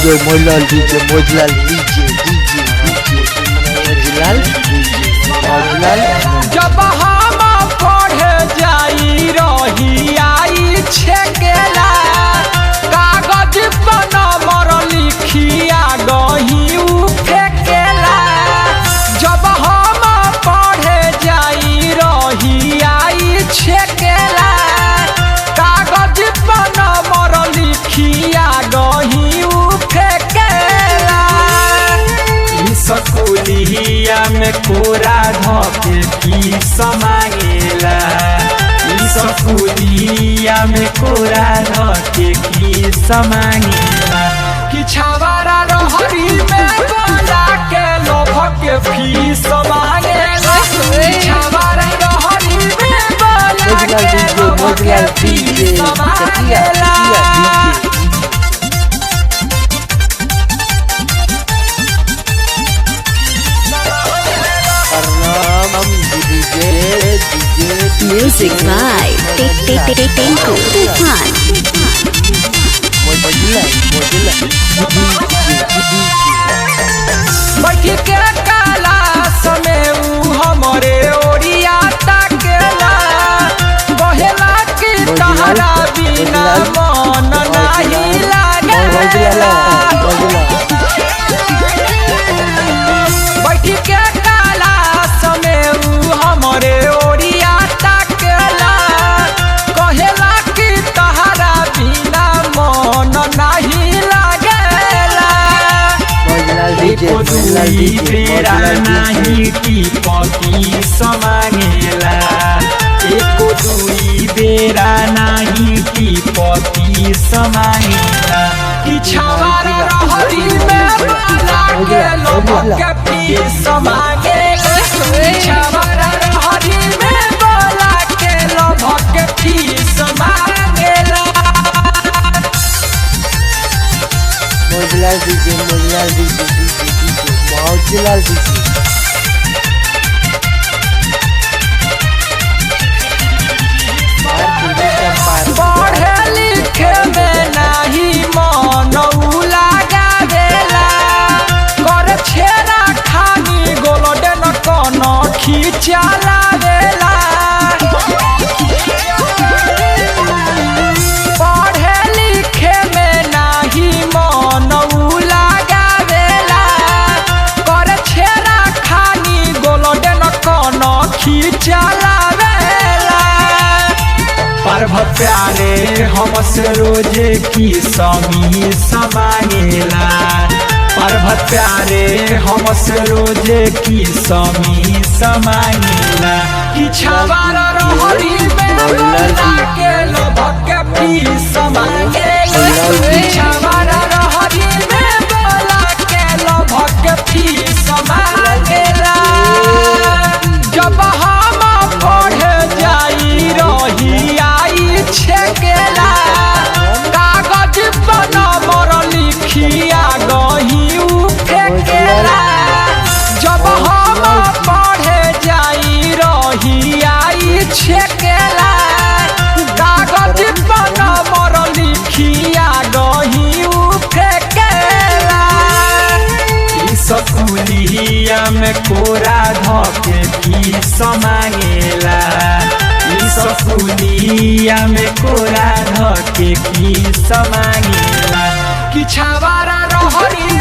DJ Moilal DJ Mojlal DJ Mojlal जब हम पढ़े जाई रही आई छेकेला कागज पर नंबर लिखिया गही उ फेकेला जब हम पढ़े जाई रही आई छेकेला कागज पर नंबर लिखिया गही उ फेकेला स्कूलिया में कोरा धके फीस मांगेला स्कूलिया में कोरा धके फीस मांगेला कि छावारा रहरी में बोला के लोभ के फीस मांगेला छावारा रहरी में बोला के लोभ के फीस मांगेला Music by Tinku Tufan. बैठी के काला समय उ हमरे ओरिया ताकेला बहेला की तहरा बिना मन नहीं लागेला बैठी के काला समय उ हमरे ओरिया ताकेला कहेला की तहरा बिना मन नहीं लागेला एको दुई बेरा नाही की पकी समांगेला एको दुई बेरा नाही की पकी समांगेला कि छावारा रहरी में बोला के लोभ के फीस मांगेला छावारा रहरी में बोला के लोभ के फीस मांगेला Mojlal DJ Mojlal DJ पढ़े लिखे में नहीं मन लगावेला कर छेरा खानी गोल्डन कन खींचा लावेला पढ़े लिखे में नहीं मन लगावेला कर छेरा खानी गोल्डन कन खींचा लावेला पर्व प्यारे हमसे रोजे की समी समांगेला पर्व प्यारे हमसे रोजे की समी समांगेला कि छावारा रहरी में बोला के लोभ के फीस मांगेला छावारा रहरी में बोला के लोभ के फीस मांगेला जब हम पढ़े जाई रही आई छेकेला कागज पर नंबर लिखिया गही उ फेकेला जब हम पढ़े जाई रही आई छेकेला कागज पर नंबर लिखिया गही उ फेकेला स्कूलिया में कोरा धके फीस मांगेला स्कूलिया में कोरा धके फीस मांगेला कि छावारा रहरी